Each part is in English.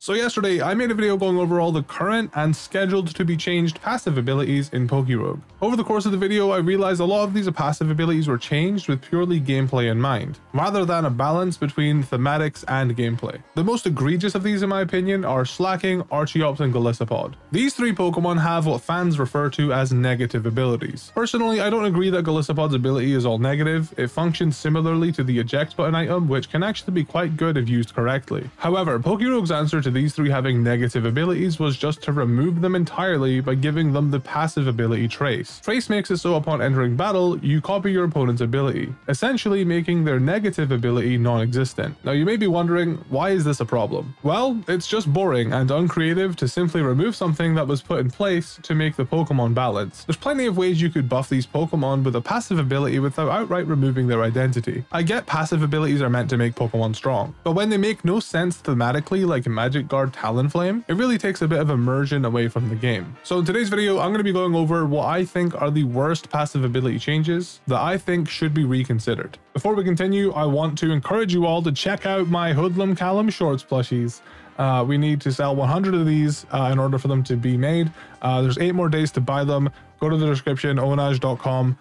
So yesterday, I made a video going over all the current and scheduled to be changed passive abilities in PokeRogue. Over the course of the video, I realized a lot of these passive abilities were changed with purely gameplay in mind, rather than a balance between thematics and gameplay. The most egregious of these, in my opinion, are Slaking, Archeops, and Golisopod. These three Pokemon have what fans refer to as negative abilities. Personally, I don't agree that Golisopod's ability is all negative. It functions similarly to the eject button item, which can actually be quite good if used correctly. However, PokeRogue's answer to these three having negative abilities was just to remove them entirely by giving them the passive ability Trace. Trace makes it so upon entering battle, you copy your opponent's ability, essentially making their negative ability non-existent. Now you may be wondering, why is this a problem? Well, it's just boring and uncreative to simply remove something that was put in place to make the Pokemon balance. There's plenty of ways you could buff these Pokemon with a passive ability without outright removing their identity. I get passive abilities are meant to make Pokemon strong, but when they make no sense thematically like Magic Guard Talonflame, it really takes a bit of immersion away from the game. So in today's video, I'm going to be going over what I think are the worst passive ability changes that I think should be reconsidered. Before we continue, I want to encourage you all to check out my Hoodlum Callum Shorts plushies. We need to sell 100 of these in order for them to be made. There's 8 more days to buy them. Go to the description, onage.com,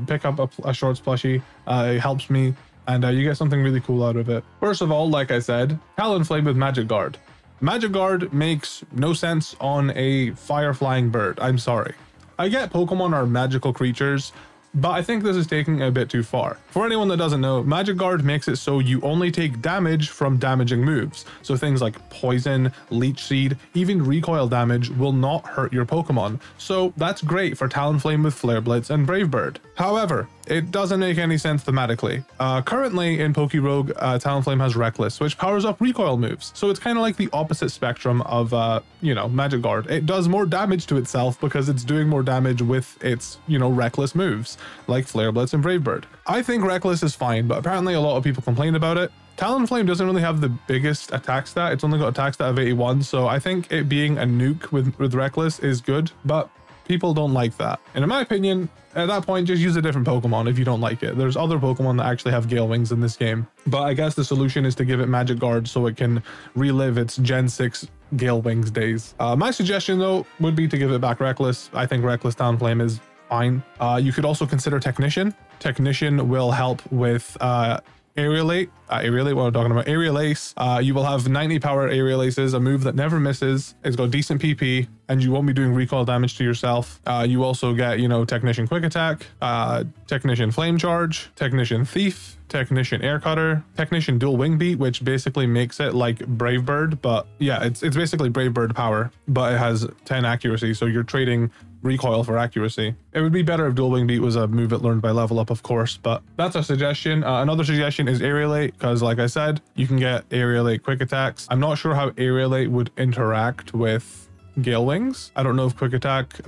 pick up a Shorts plushie. It helps me, and you get something really cool out of it. First of all, like I said, Talonflame with Magic Guard. Magic Guard makes no sense on a fire-flying bird. I'm sorry. I get Pokemon are magical creatures, but I think this is taking it a bit too far. For anyone that doesn't know, Magic Guard makes it so you only take damage from damaging moves. So things like Poison, Leech Seed, even recoil damage will not hurt your Pokemon. So that's great for Talonflame with Flare Blitz and Brave Bird. However, it doesn't make any sense thematically. Currently in PokeRogue, Talonflame has Reckless, which powers up recoil moves. So it's kind of like the opposite spectrum of, Magic Guard. It does more damage to itself because it's doing more damage with its, reckless moves, like Flare Blitz and Brave Bird. I think Reckless is fine, but apparently a lot of people complain about it. Talonflame doesn't really have the biggest attack stat. It's only got attack stat of 81, so I think it being a nuke with Reckless is good, but people don't like that. And in my opinion, at that point, just use a different Pokemon if you don't like it. There's other Pokemon that actually have Gale Wings in this game, but I guess the solution is to give it Magic Guard so it can relive its Gen 6 Gale Wings days. My suggestion though would be to give it back Reckless. I think Reckless Talonflame is fine. You could also consider Technician. Technician will help with Aerial Ace, what I'm talking about, Aerial Ace. You will have 90 power Aerial Aces, a move that never misses. It's got decent PP, and you won't be doing recoil damage to yourself. You also get, Technician Quick Attack, Technician Flame Charge, Technician Thief, Technician Air Cutter, Technician Dual Wing Beat, which basically makes it like Brave Bird, but yeah, it's basically Brave Bird power, but it has 10 accuracy, so you're trading recoil for accuracy. It would be better if Dual Wing Beat was a move it learned by level up, of course, but that's a suggestion. Another suggestion is Aerialate, because like I said, you can get Aerialate quick attacks. I'm not sure how Aerialate would interact with Gale Wings. I don't know if Quick Attack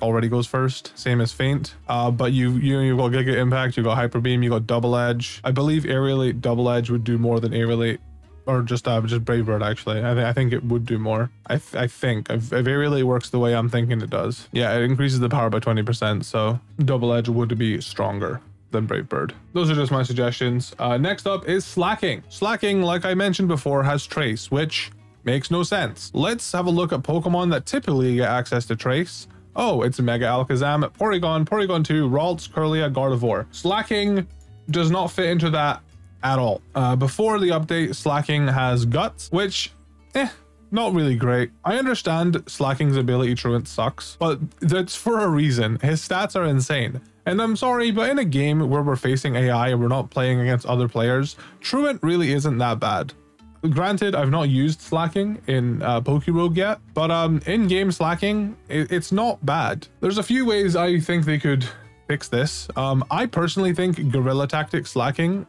already goes first, same as Feint, but you've got Giga Impact, you've got Hyper Beam, you got Double Edge. I believe Aerialate Double Edge would do more than Aerialate, or just Brave Bird actually. I think it would do more. I think if Aerialate works the way I'm thinking it does. Yeah, it increases the power by 20%, so Double Edge would be stronger than Brave Bird. Those are just my suggestions. Next up is Slaking. Slaking, like I mentioned before, has Trace, which makes no sense. Let's have a look at Pokemon that typically get access to Trace. Oh, it's Mega Alakazam, Porygon 2, Ralts, Kirlia, Gardevoir. Slaking does not fit into that at all. Before the update, Slaking has Guts, which, not really great. I understand Slaking's ability Truant sucks, but that's for a reason. His stats are insane. And I'm sorry, but in a game where we're facing AI and we're not playing against other players, Truant really isn't that bad. Granted, I've not used Slaking in PokeRogue yet, but in-game Slaking, it's not bad. There's a few ways I think they could fix this. I personally think Guerrilla Tactics Slaking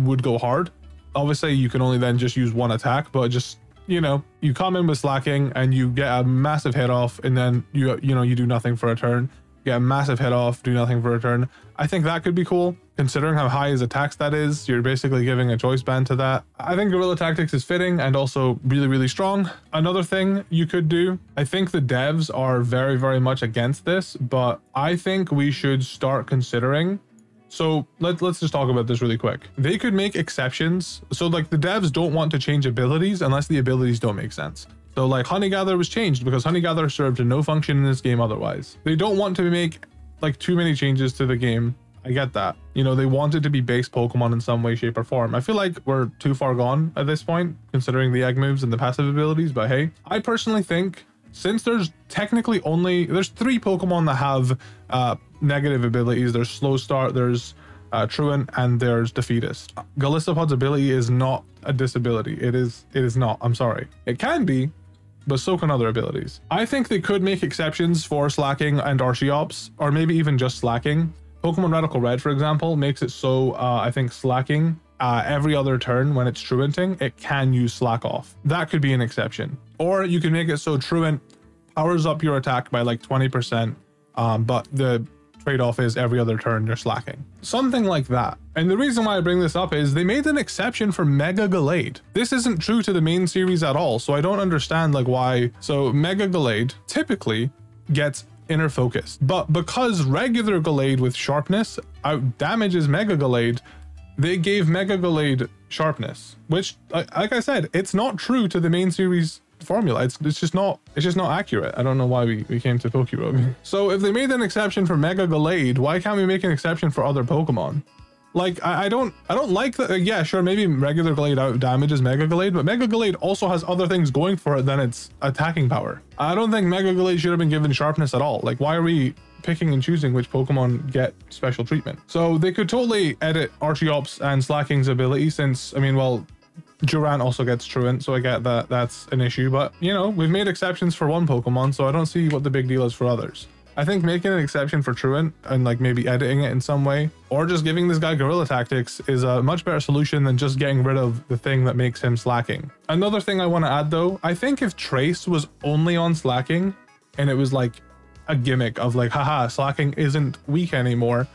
would go hard. Obviously, you can only then just use one attack, but just, you come in with Slaking and you get a massive hit off, and then you do nothing for a turn. Get a massive hit off, do nothing for a turn. I think that could be cool. Considering how high his attack stat is, you're basically giving a choice band to that. I think Guerrilla Tactics is fitting and also really, really strong. Another thing you could do, I think the devs are very, very much against this, but I think we should start considering So let's just talk about this really quick. They could make exceptions. So like the devs don't want to change abilities unless the abilities don't make sense. So like Honeygather was changed because Honeygather served no function in this game otherwise. They don't want to make like too many changes to the game. I get that. You know, they want it to be base Pokemon in some way, shape, or form. I feel like we're too far gone at this point, considering the egg moves and the passive abilities, but hey. I personally think since there's technically there's 3 Pokemon that have negative abilities. There's Slow Start, there's Truant, and there's Defeatist. Golisopod's ability is not a disability. It is not. I'm sorry. It can be, but so can other abilities. I think they could make exceptions for Slaking and Archeops, or maybe even just Slaking. Pokemon Radical Red, for example, makes it so I think Slaking every other turn when it's Truanting, it can use Slack Off. That could be an exception. Or you can make it so Truant powers up your attack by like 20%, but the trade-off is every other turn you're slacking. Something like that. And the reason why I bring this up is they made an exception for Mega Gallade. This isn't true to the main series at all, so I don't understand like why. So Mega Gallade typically gets inner focus, but because regular Gallade with sharpness out damages Mega Gallade, they gave Mega Gallade sharpness, which like I said, it's not true to the main series formula. It's just not accurate. I don't know why we came to PokeRogue. So if they made an exception for Mega Gallade, why can't we make an exception for other Pokemon? Like I don't like that. Yeah, sure, maybe regular Gallade out damages Mega Gallade, but Mega Gallade also has other things going for it than its attacking power. I don't think Mega Gallade should have been given sharpness at all. Like, why are we picking and choosing which Pokemon get special treatment? So they could totally edit Archeops and Slaking's ability, since, I mean, well, Durant also gets Truant, so I get that that's an issue, but you know, we've made exceptions for one Pokemon, so I don't see what the big deal is for others. I think making an exception for Truant and like maybe editing it in some way, or just giving this guy Guerrilla Tactics, is a much better solution than just getting rid of the thing that makes him Slacking. Another thing I want to add though, I think if Trace was only on Slacking and it was like a gimmick of like, haha, Slacking isn't weak anymore,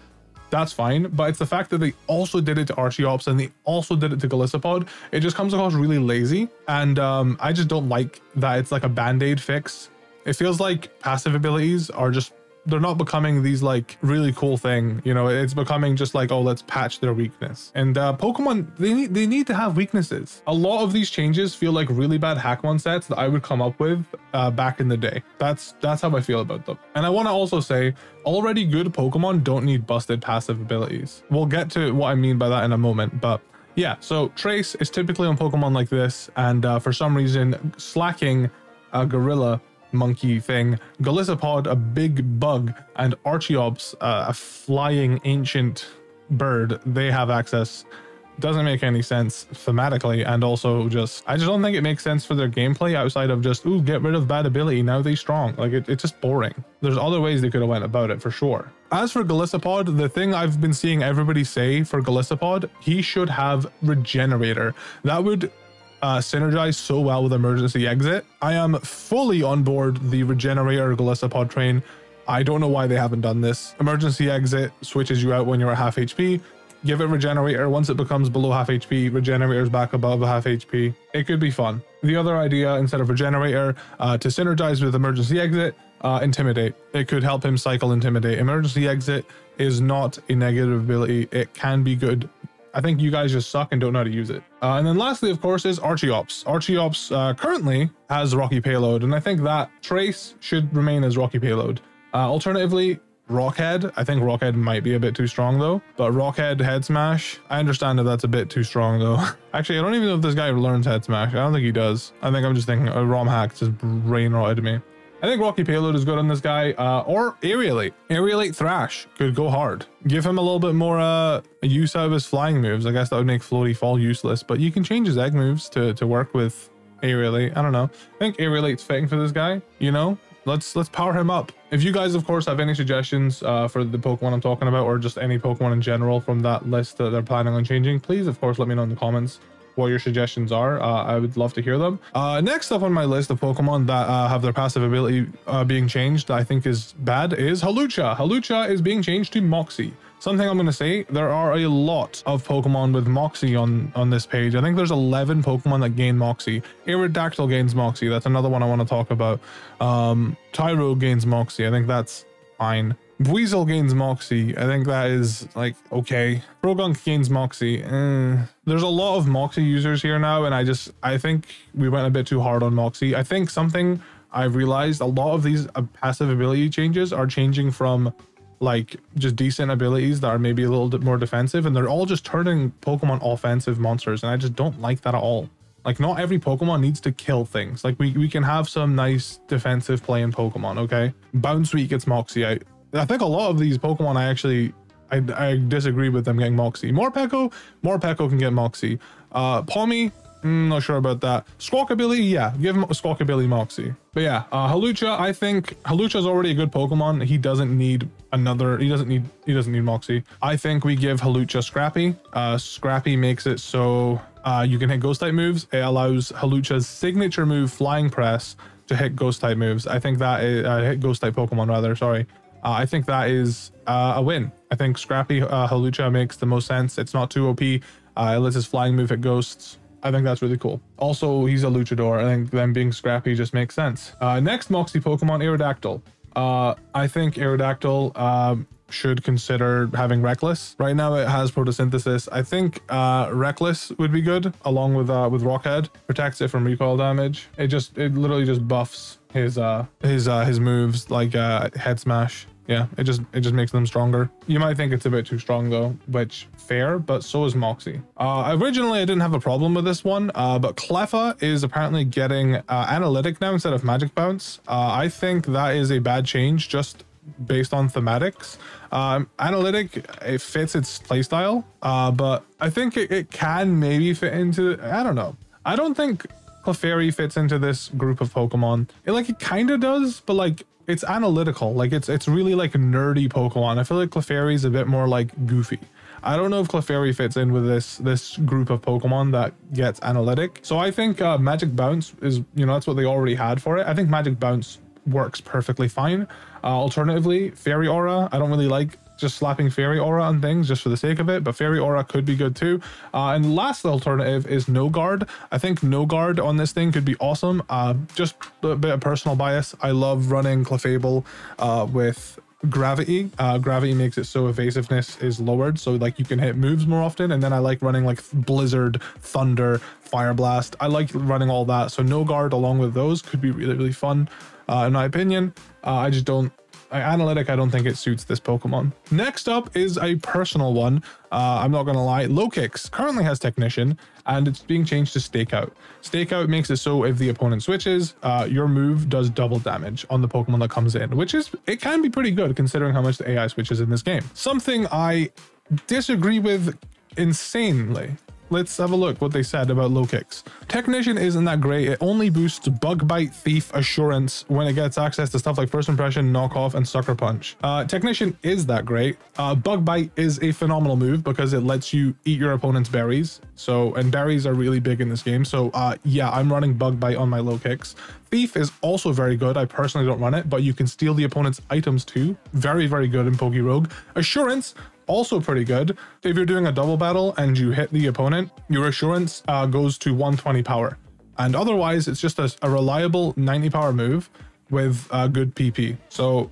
that's fine. But it's the fact that they also did it to Archeops and they also did it to Golisopod. It just comes across really lazy, and I just don't like that it's like a band-aid fix. It feels like passive abilities are just, they're not becoming these like really cool thing, you know. It's becoming just like, oh, let's patch their weakness. And Pokemon, they need to have weaknesses. A lot of these changes feel like really bad Hackmon sets that I would come up with back in the day. That's how I feel about them. And I want to also say, already good Pokemon don't need busted passive abilities. We'll get to what I mean by that in a moment, but yeah. So Trace is typically on Pokemon like this, and for some reason Slacking, Gorilla monkey thing, Golisopod, a big bug, and Archeops, a flying ancient bird, they have access. Doesn't make any sense thematically, and also I just don't think it makes sense for their gameplay outside of just, ooh, get rid of bad ability, now they strong. Like it's just boring. There's other ways they could have went about it for sure. As for Golisopod, the thing I've been seeing everybody say for Golisopod, he should have Regenerator. That would synergize so well with Emergency Exit. I am fully on board the Regenerator Golisopod train. I don't know why they haven't done this. Emergency Exit switches you out when you're at half HP. Give it Regenerator. Once it becomes below half HP, Regenerator's back above half HP. It could be fun. The other idea, instead of Regenerator, to synergize with Emergency Exit, Intimidate. It could help him cycle Intimidate. Emergency Exit is not a negative ability. It can be good. I think you guys just suck and don't know how to use it. And then lastly, of course, is Archeops. Archeops currently has Rocky Payload, and I think that Trace should remain as Rocky Payload. Alternatively, Rockhead. I think Rockhead might be a bit too strong though, but Rockhead Head Smash, I understand that that's a bit too strong though. Actually, I don't even know if this guy learns Head Smash. I don't think he does. I think I'm just thinking a ROM hack just brain rotted me. I think Rocky Payload is good on this guy, or Aerodactyl. Aerodactyl Thrash could go hard. Give him a little bit more use out of his flying moves. I guess that would make Floaty Fall useless, but you can change his egg moves to work with Aerodactyl. I don't know. I think Aerodaktyl's fitting for this guy, you know? Let's power him up. If you guys, of course, have any suggestions for the Pokemon I'm talking about, or just any Pokemon in general from that list that they're planning on changing, please, of course, let me know in the comments what your suggestions are. I would love to hear them. Next up on my list of Pokemon that have their passive ability being changed, I think is bad, is Hawlucha. Hawlucha is being changed to Moxie. Something I'm going to say, there are a lot of Pokemon with Moxie on this page. I think there's 11 Pokemon that gain Moxie. Aerodactyl gains Moxie. That's another one I want to talk about. Tyro gains Moxie. I think that's fine. Weasel gains Moxie. I think that is like, okay. Croagunk gains Moxie. There's a lot of Moxie users here now, and I think we went a bit too hard on Moxie. I think something I've realized, a lot of these passive ability changes are changing from like just decent abilities that are maybe a little bit more defensive, and they're all just turning Pokemon offensive monsters, and I just don't like that at all. Like, not every Pokemon needs to kill things. Like, we can have some nice defensive play in Pokemon, okay? Bounsweet gets Moxie. I think a lot of these Pokemon I disagree with them getting Moxie. Morpeko can get Moxie. Palmy, not sure about that. Squawkabilly, yeah, give him Squawkabilly Moxie. But yeah, Hawlucha, I think Hawlucha is already a good Pokemon. He doesn't need Moxie. I think we give Hawlucha Scrappy. Scrappy makes it so you can hit ghost type moves. It allows Hawlucha's signature move, Flying Press, to hit ghost type moves. I think that is hit ghost type Pokemon rather, sorry. I think that is a win. I think Scrappy Hawlucha makes the most sense. It's not too OP. It lets his flying move hit ghosts. I think that's really cool. Also, he's a luchador. I think them being Scrappy just makes sense. Next Moxie Pokemon, Aerodactyl. I think Aerodactyl should consider having Reckless. Right now it has Photosynthesis. I think Reckless would be good along with Rockhead. Protects it from recoil damage. It literally just buffs his moves like Head Smash. Yeah, it just makes them stronger. You might think it's a bit too strong though, which fair, but so is Moxie. Originally I didn't have a problem with this one, but Cleffa is apparently getting Analytic now instead of Magic Bounce. I think that is a bad change just based on thematics. Analytic, it fits its playstyle, but I think it can maybe fit into, I don't know. I don't think Clefairy fits into this group of Pokemon. It kind of does, but like, it's analytical. Like it's really like nerdy Pokemon. I feel like Clefairy is a bit more like goofy. I don't know if Clefairy fits in with this group of Pokemon that gets analytic. So I think Magic Bounce is, that's what they already had for it. I think Magic Bounce works perfectly fine. Alternatively, Fairy Aura, I don't really like just slapping Fairy Aura on things just for the sake of it, but Fairy Aura could be good too. And last alternative is No Guard. I think No Guard on this thing could be awesome. Just a bit of personal bias. I love running Clefable with Gravity. Gravity makes it so evasiveness is lowered, so like you can hit moves more often, and then I like running like Blizzard, Thunder, Fire Blast. I like running all that, so No Guard along with those could be really, really fun in my opinion. I just don't Analytic, I don't think it suits this Pokemon. Next up is a personal one. I'm not gonna lie, Lokix currently has Technician, and it's being changed to Stakeout. Stakeout makes it so if the opponent switches, your move does double damage on the Pokemon that comes in, which is, it can be pretty good considering how much the AI switches in this game. Something I disagree with insanely. Let's have a look what they said about Lokix. Technician isn't that great. It only boosts Bug Bite, Thief, Assurance when it gets access to stuff like First Impression, Knockoff, and Sucker Punch. Technician is that great. Bug Bite is a phenomenal move because it lets you eat your opponent's berries. And berries are really big in this game. So yeah, I'm running Bug Bite on my Lokix. Thief is also very good. I personally don't run it, but you can steal the opponent's items too. Very, very good in PokeRogue. Assurance, also pretty good. If you're doing a double battle and you hit the opponent, your Assurance goes to 120 power. And otherwise, it's just a reliable 90 power move with good PP. So,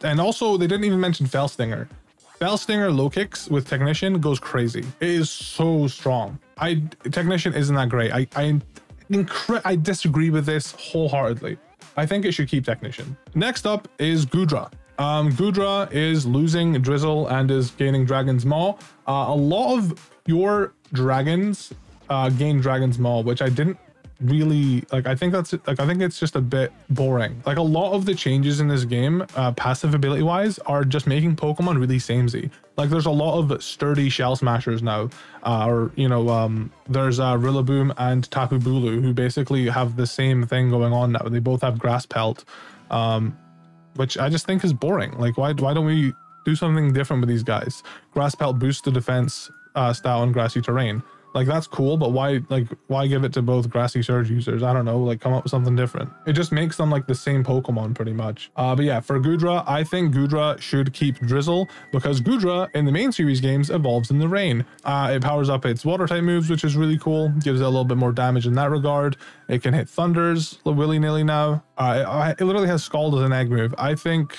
and also they didn't even mention Fell Stinger. Fell Stinger Lokix with Technician goes crazy. It is so strong. Technician isn't that great. I disagree with this wholeheartedly. I think it should keep Technician. Next up is Goodra. Goodra is losing Drizzle and is gaining Dragon's Maw. A lot of your dragons gain Dragon's Maw, which I didn't really like. I think it's just a bit boring. Like a lot of the changes in this game, passive ability wise, are just making Pokemon really samey. Like there's a lot of sturdy Shell Smashers now, there's Rillaboom and Tapu Bulu who basically have the same thing going on now. They both have Grass Pelt, which I just think is boring. Like why don't we do something different with these guys? Grass Pelt boosts the defense stat on grassy terrain. Like, that's cool, but why give it to both Grassy Surge users? I don't know, like, come up with something different. It just makes them like the same Pokemon pretty much. But yeah, for Goodra, I think Goodra should keep Drizzle, because Goodra in the main series games evolves in the rain. It powers up its water type moves, which is really cool, gives it a little bit more damage in that regard. It can hit Thunders willy-nilly now. It literally has Scald as an egg move. I think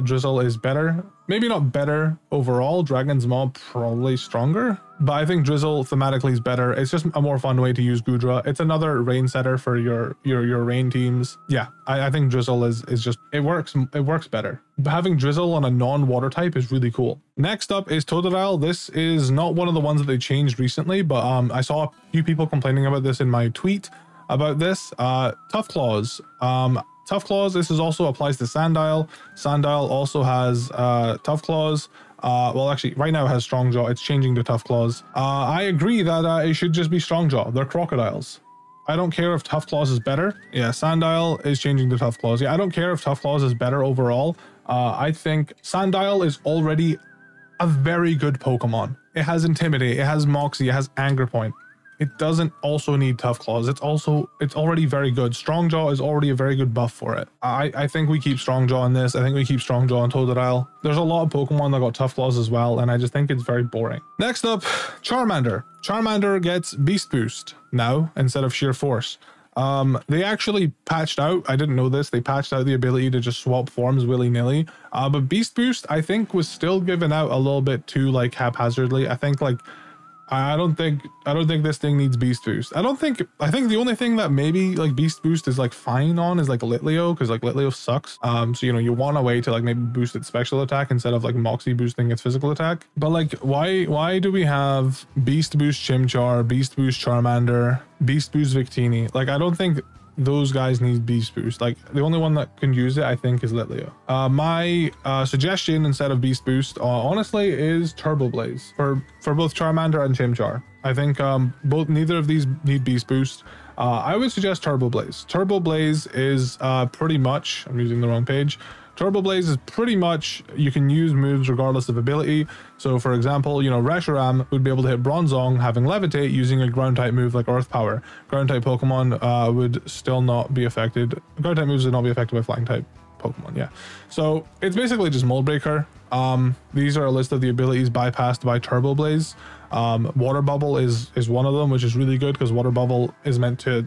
Drizzle is better. Maybe not better overall. Dragon's Maw probably stronger, but I think Drizzle thematically is better. It's just a more fun way to use Goodra. It's another rain setter for your rain teams. Yeah, I think Drizzle is just, it works better. But having Drizzle on a non-water type is really cool. Next up is Totodile. This is not one of the ones that they changed recently, but I saw a few people complaining about this in my tweet about this. Tough Claws. Tough Claws, this is also applies to Sandile. Sandile also has Tough Claws. Well, actually, right now it has Strong Jaw. It's changing to Tough Claws. I agree that it should just be Strong Jaw. They're crocodiles. I don't care if Tough Claws is better. Yeah, Sandile is changing to Tough Claws. Yeah, I don't care if Tough Claws is better overall. I think Sandile is already a very good Pokemon. It has Intimidate, it has Moxie, it has Anger Point. It doesn't also need Tough Claws. It's already very good. Strong Jaw is already a very good buff for it. I think we keep Strong Jaw on this. I think we keep Strong Jaw on Totodile. There's a lot of Pokemon that got Tough Claws as well, and I just think it's very boring. Next up, Charmander. Charmander gets Beast Boost now instead of Sheer Force. They actually patched out, I didn't know this, they patched out the ability to just swap forms willy-nilly. But Beast Boost, I think, was still given out a little bit too, like, haphazardly. I think, like, I don't think this thing needs Beast Boost. I think the only thing that maybe like Beast Boost is like fine on is like Litleo, because like Litleo sucks. So, you know, you want a way to like maybe boost its special attack instead of like Moxie boosting its physical attack. But like, why do we have Beast Boost Chimchar, Beast Boost Charmander, Beast Boost Victini? Like, I don't think those guys need Beast Boost. Like, the only one that can use it, I think, is Litleo. My suggestion instead of Beast Boost, honestly, is Turbo Blaze for both Charmander and Chimchar. I think neither of these need Beast Boost. I would suggest Turbo Blaze. Turbo Blaze is pretty much, I'm using the wrong page. Turbo Blaze is pretty much, you can use moves regardless of ability. So for example, you know, Reshiram would be able to hit Bronzong having Levitate using a ground type move like Earth Power. Ground type Pokemon would still not be affected. Ground type moves would not be affected by flying type Pokemon, yeah. So it's basically just Mold Breaker. These are a list of the abilities bypassed by Turbo Blaze. Water Bubble is one of them, which is really good because Water Bubble is meant to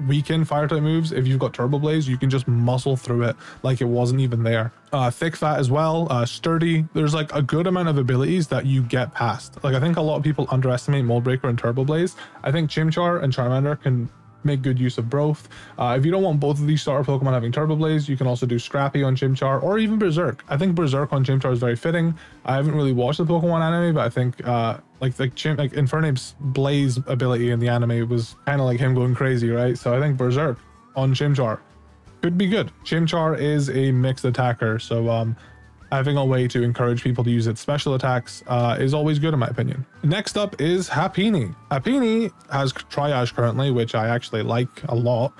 weaken fire type moves. If you've got Turbo Blaze, you can just muscle through it like it wasn't even there. Thick Fat as well, Sturdy. There's like a good amount of abilities that you get past. Like, I think a lot of people underestimate Mold Breaker and Turbo Blaze. I think Chimchar and Charmander can make good use of both. If you don't want both of these starter Pokemon having Turbo Blaze, you can also do Scrappy on Chimchar or even Berserk. I think Berserk on Chimchar is very fitting. I haven't really watched the Pokemon anime, but I think like Infernape's Blaze ability in the anime was kind of like him going crazy, right? So I think Berserk on Chimchar could be good. Chimchar is a mixed attacker, so having a way to encourage people to use its special attacks is always good in my opinion. Next up is Happiny. Happiny has Triage currently, which I actually like a lot.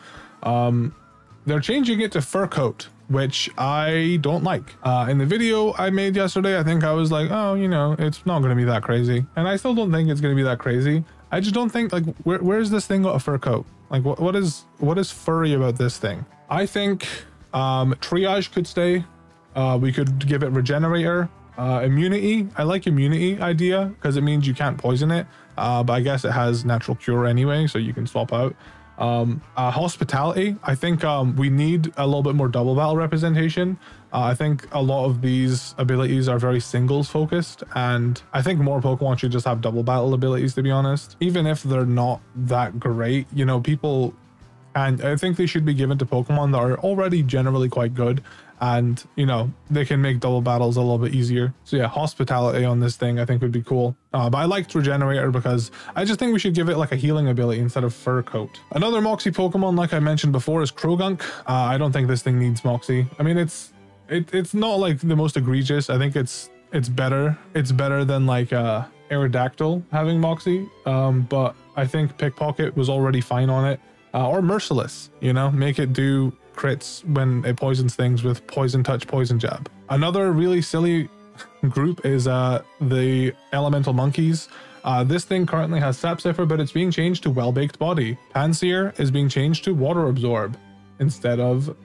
They're changing it to Fur Coat, which I don't like. In the video I made yesterday, I think I was like, oh, you know, it's not going to be that crazy. And I still don't think it's going to be that crazy. I just don't think, like, where's this thing got a fur coat? Like, what is furry about this thing? I think Triage could stay. We could give it Regenerator. Immunity. I like immunity idea because it means you can't poison it. But I guess it has natural cure anyway, so you can swap out. Hospitality. I think we need a little bit more double battle representation. I think a lot of these abilities are very singles focused, and I think more Pokemon should just have double battle abilities, to be honest. Even if they're not that great, you know, people, and I think they should be given to Pokemon that are already generally quite good, and, you know, they can make double battles a little bit easier. So yeah, hospitality on this thing I think would be cool. But I liked Regenerator because I just think we should give it like a healing ability instead of Fur Coat. Another Moxie Pokemon, like I mentioned before, is Krogunk. I don't think this thing needs Moxie. I mean, it's not like the most egregious. I think it's better. It's better than like Aerodactyl having Moxie. But I think Pickpocket was already fine on it. Or Merciless, you know, make it do crits when it poisons things with Poison Touch, Poison Jab. Another really silly group is the Elemental Monkeys. This thing currently has Sap Sipper, but it's being changed to Well-Baked Body. Pansear is being changed to Water Absorb instead of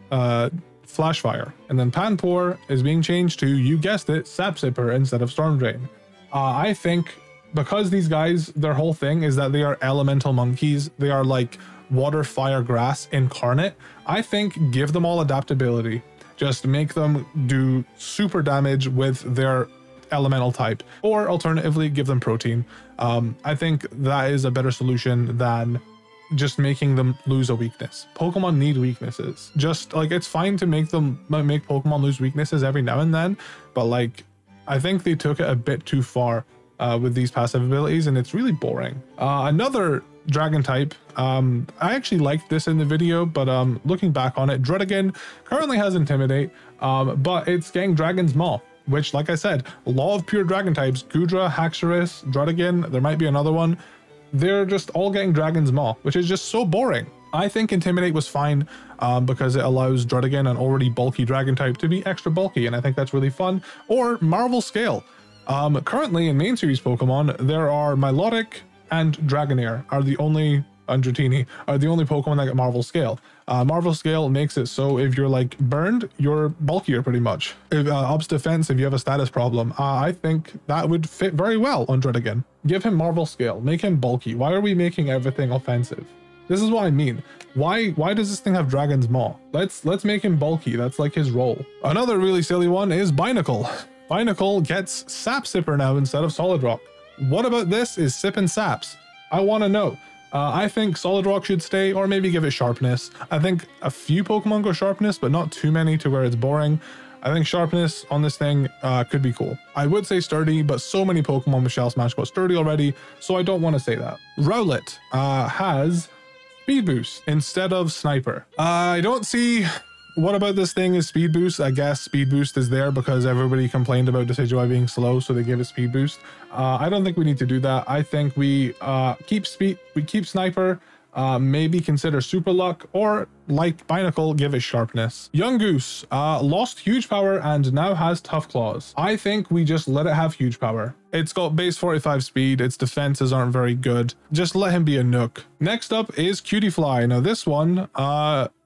Flash Fire. And then Panpour is being changed to, you guessed it, Sap Sipper instead of Storm Drain. I think because these guys, their whole thing is that they are elemental monkeys, they are like water, fire, grass incarnate. I think give them all adaptability. Just make them do super damage with their elemental type, or alternatively give them protein. I think that is a better solution than just making them lose a weakness. Pokemon need weaknesses. Just like, it's fine to make Pokemon lose weaknesses every now and then, but like I think they took it a bit too far with these passive abilities, and it's really boring. Another dragon type, I actually liked this in the video, but looking back on it, Druddigon currently has Intimidate, but it's getting Dragon's Maw, which, like I said, law of pure dragon types, Goodra, Haxorus, Druddigon, there might be another one, they're just all getting Dragon's Maw, which is just so boring. I think Intimidate was fine because it allows Druddigon, an already bulky dragon type, to be extra bulky, and I think that's really fun. Or Marvel Scale. Currently in main series Pokemon, there are Milotic and Dragonair are the only, and Dratini are the only Pokemon that get Marvel Scale. Marvel Scale makes it so if you're like burned, you're bulkier pretty much. If Obs Defense, if you have a status problem, I think that would fit very well on Druddigon. Give him Marvel Scale, make him bulky. Why are we making everything offensive? This is what I mean. Why does this thing have Dragon's Maw? Let's make him bulky. That's like his role. Another really silly one is Binacle. Binacle gets Sap Sipper now instead of Solid Rock. What about this is sipping saps? I want to know. I think Solid Rock should stay, or maybe give it Sharpness. I think a few Pokemon go Sharpness, but not too many to where it's boring. I think Sharpness on this thing could be cool. I would say Sturdy, but so many Pokemon with Shell Smash got Sturdy already, so I don't want to say that. Rowlet has Speed Boost instead of Sniper. I don't see... What about this thing is Speed Boost? I guess Speed Boost is there because everybody complained about Decidueye being slow, so they give it Speed Boost. I don't think we need to do that. I think we keep Sniper, maybe consider Super Luck, or like Binacle, give it Sharpness. Young Goose lost Huge Power and now has Tough Claws. I think we just let it have Huge Power. It's got base 45 speed, its defenses aren't very good. Just let him be a Nook. Next up is Cutiefly. Now this one,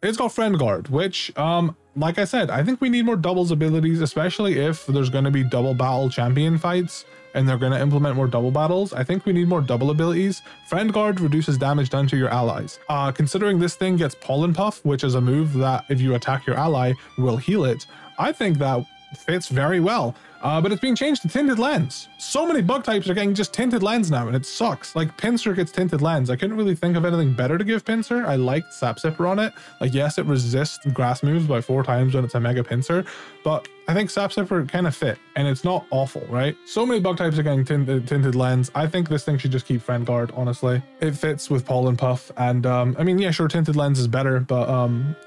it's got Friend Guard, which, like I said, I think we need more doubles abilities, especially if there's going to be double battle champion fights and they're going to implement more double battles. I think we need more double abilities. Friend Guard reduces damage done to your allies. Considering this thing gets Pollen Puff, which is a move that if you attack your ally will heal it, I think that fits very well. But it's being changed to Tinted Lens. So many bug types are getting just Tinted Lens now, and it sucks. Like, Pinsir gets Tinted Lens. I couldn't really think of anything better to give Pinsir. I liked Sap Sipper on it. Like, yes, it resists grass moves by 4 times when it's a Mega Pinsir, but I think Sap Sipper kind of fit, and it's not awful, right? So many bug types are getting Tinted Lens. I think this thing should just keep Friend Guard, honestly. It fits with Pollen Puff, and I mean, yeah, sure, Tinted Lens is better, but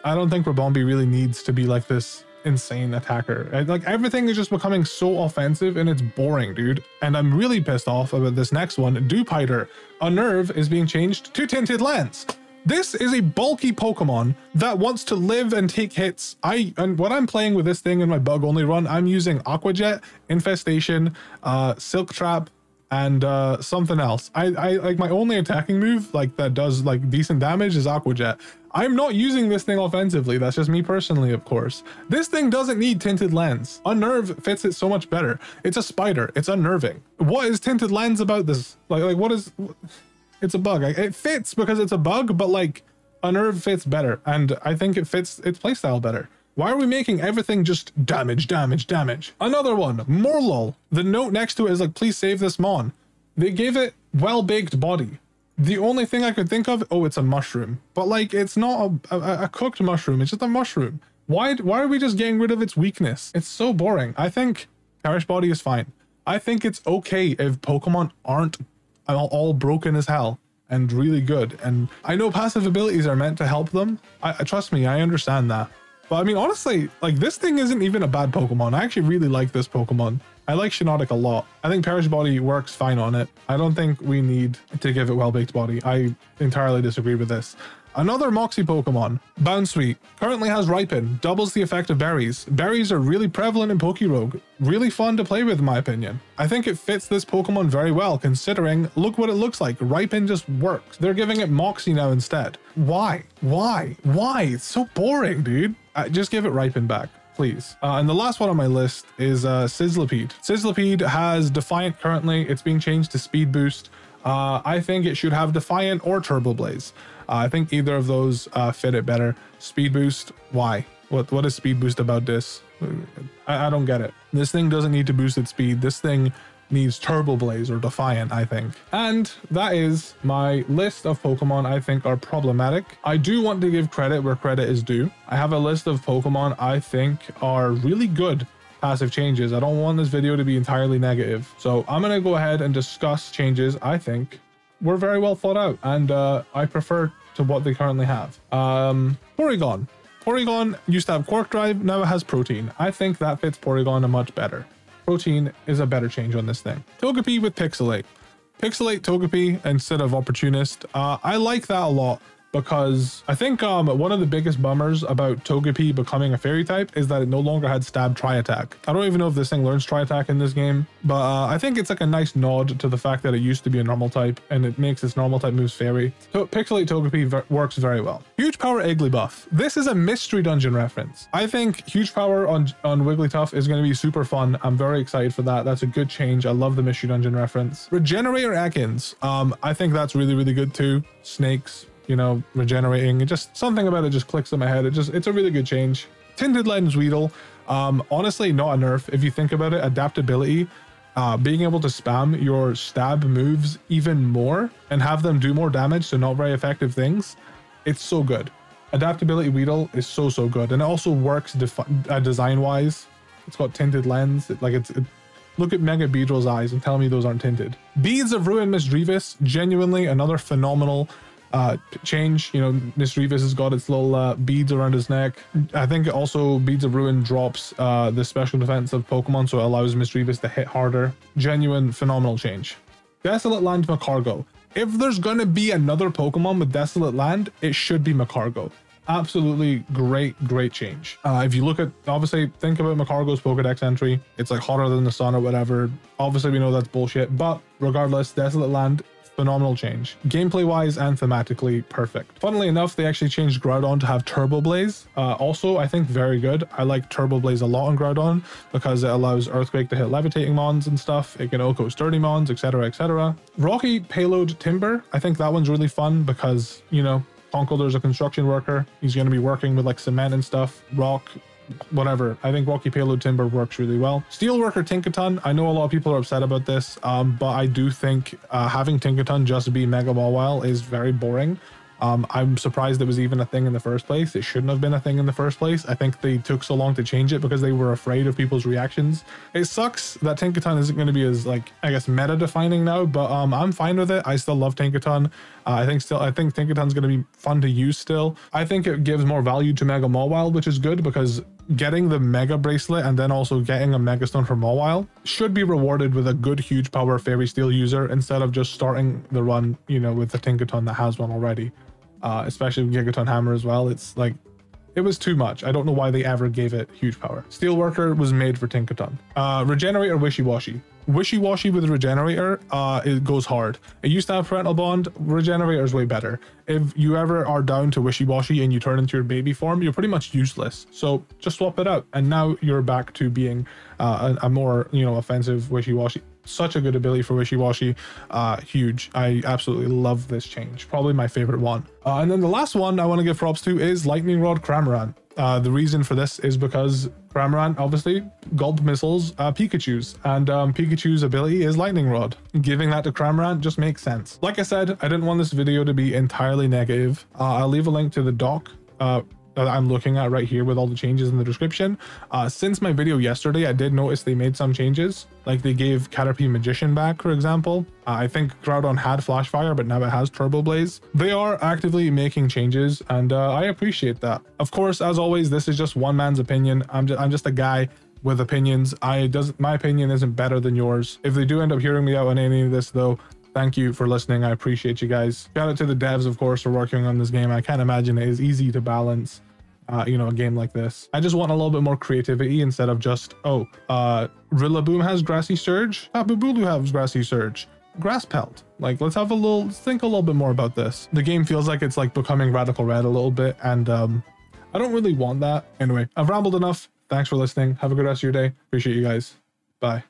I don't think Ribombee really needs to be like this insane attacker. Like, everything is just becoming so offensive and it's boring, dude. And I'm really pissed off about this next one. Dewpider, Unnerve, is being changed to Tinted Lens. This is a bulky Pokemon that wants to live and take hits. And when I'm playing with this thing in my bug only run, I'm using Aqua Jet, Infestation, Silk Trap, and something else. I like, my only attacking move like that does like decent damage is Aqua Jet. I'm not using this thing offensively. That's just me personally, of course. This thing doesn't need Tinted Lens. Unnerve fits it so much better. It's a spider. It's unnerving. What is Tinted Lens about this? Like what is... It's a bug. It fits because it's a bug, but like Unnerve fits better. And I think it fits its playstyle better. Why are we making everything just damage, damage, damage? Another one, Morlul. The note next to it is like, please save this Mon. They gave it Well-Baked Body. The only thing I could think of, oh, it's a mushroom. But like, it's not a cooked mushroom. It's just a mushroom. Why are we just getting rid of its weakness? It's so boring. I think Perish Body is fine. I think it's okay if Pokemon aren't all broken as hell and really good. And I know passive abilities are meant to help them. Trust me, I understand that. But I mean, honestly, like, this thing isn't even a bad Pokemon. I actually really like this Pokemon. I like Shiinotic a lot. I think Perish Body works fine on it. I don't think we need to give it Well-Baked Body. I entirely disagree with this. Another Moxie Pokemon, Bounsweet, currently has Ripen, doubles the effect of berries. Berries are really prevalent in PokeRogue, really fun to play with in my opinion. I think it fits this Pokemon very well considering, look what it looks like, Ripen just works. They're giving it Moxie now instead. Why? Why? It's so boring, dude. Just give it Ripen back, please. And the last one on my list is Sizzlipede. Sizzlipede has Defiant currently, it's being changed to Speed Boost. I think it should have Defiant or Turbo Blaze. I think either of those fit it better. Speed Boost, why? What is Speed Boost about this? I don't get it. This thing doesn't need to boost its speed. This thing needs Turbo Blaze or Defiant, I think. And that is my list of Pokemon I think are problematic. I do want to give credit where credit is due. I have a list of Pokemon I think are really good passive changes. I don't want this video to be entirely negative. So I'm going to go ahead and discuss changes I think were very well thought out and I prefer to what they currently have. Porygon. Porygon used to have Quark Drive, now it has Protein. I think that fits Porygon a much better. Protein is a better change on this thing. Togepi with Pixelate. Pixelate Togepi instead of Opportunist. I like that a lot because I think one of the biggest bummers about Togepi becoming a fairy type is that it no longer had Stab Tri-Attack. I don't even know if this thing learns Tri-Attack in this game, but I think it's like a nice nod to the fact that it used to be a normal type and it makes its normal type moves fairy. So Pixelate Togepi works very well. Huge Power Igglybuff. This is a Mystery Dungeon reference. I think Huge Power on Wigglytuff is going to be super fun. I'm very excited for that. That's a good change. I love the Mystery Dungeon reference. Regenerator Ekans. I think that's really, really good too. Snakes, you know, regenerating, just something about it just clicks in my head. It's a really good change. Tinted Lens Weedle, honestly not a nerf if you think about it. Adaptability, being able to spam your stab moves even more and have them do more damage to not very effective things, it's so good. Adaptability Weedle is so good, and it also works design wise. It's got tinted lens. Look at Mega Beedrill's eyes and tell me those aren't tinted. Beads of Ruin Misdreavus, genuinely another phenomenal change. You know, Misdreavus has got its little beads around his neck. I think also Beads of Ruin drops the special defense of Pokemon, so it allows Misdreavus to hit harder. Genuine phenomenal change. Desolate Land Macargo. If there's gonna be another Pokemon with Desolate Land, it should be Macargo. Absolutely great change. If you look at, obviously think about Macargo's Pokedex entry, it's like hotter than the sun or whatever. Obviously we know that's bullshit, but regardless, Desolate Land, phenomenal change. Gameplay wise and thematically perfect. Funnily enough, they actually changed Groudon to have Turbo Blaze. Also, I think very good. I like Turbo Blaze a lot on Groudon because it allows Earthquake to hit levitating mons and stuff. It can OHKO sturdy mons, etc, etc. Rocky Payload Timber. I think that one's really fun because, you know, Conkeldur's a construction worker. He's going to be working with like cement and stuff, rock, whatever. I think Rocky Payload Timber works really well. Steelworker Tinkaton. I know a lot of people are upset about this, but I do think having Tinkaton just be Mega Mawile is very boring. I'm surprised it was even a thing in the first place. It shouldn't have been a thing in the first place. I think they took so long to change it because they were afraid of people's reactions. It sucks that Tinkaton isn't going to be as, like, I guess meta defining now, but I'm fine with it. I still love Tinkaton. I think Tinkaton's going to be fun to use still. I think it gives more value to Mega Mawile, which is good because getting the Mega Bracelet and then also getting a Mega Stone for Mawile should be rewarded with a good huge power Fairy Steel user instead of just starting the run, you know, with the Tinkaton that has one already. Especially with Gigaton Hammer as well. It's like, it was too much. I don't know why they ever gave it huge power. Steelworker was made for Tinkaton. Regenerator Wishy-Washy. Wishy-Washy with Regenerator, it goes hard. It used to have Parental Bond. Regenerator is way better. If you ever are down to Wishy-Washy and you turn into your baby form, you're pretty much useless. So just swap it out. And now you're back to being a more, you know, offensive Wishy-Washy. Such a good ability for Wishy-Washy. Huge. I absolutely love this change. Probably my favorite one. And then the last one I want to give props to is Lightning Rod Cramorant. The reason for this is because Cramorant obviously gulp missiles Pikachu's, and Pikachu's ability is Lightning Rod. Giving that to Cramorant just makes sense. Like I said, I didn't want this video to be entirely negative. I'll leave a link to the doc that I'm looking at right here with all the changes in the description. Since my video yesterday, I did notice they made some changes. Like they gave Caterpie Magician back, for example. I think Groudon had Flash Fire, but now it has Turbo Blaze. They are actively making changes, and I appreciate that. Of course, as always, this is just one man's opinion. I'm just a guy with opinions. My opinion isn't better than yours. If they do end up hearing me out on any of this though, thank you for listening. I appreciate you guys. Shout out to the devs, of course, for working on this game. I can't imagine it is easy to balance, you know, a game like this. I just want a little bit more creativity instead of just, Rillaboom has Grassy Surge, Bulu has Grassy Surge, Grass Pelt. Like, let's think a little bit more about this. The game feels like it's like becoming Radical Red a little bit, and I don't really want that. Anyway, I've rambled enough. Thanks for listening. Have a good rest of your day. Appreciate you guys. Bye.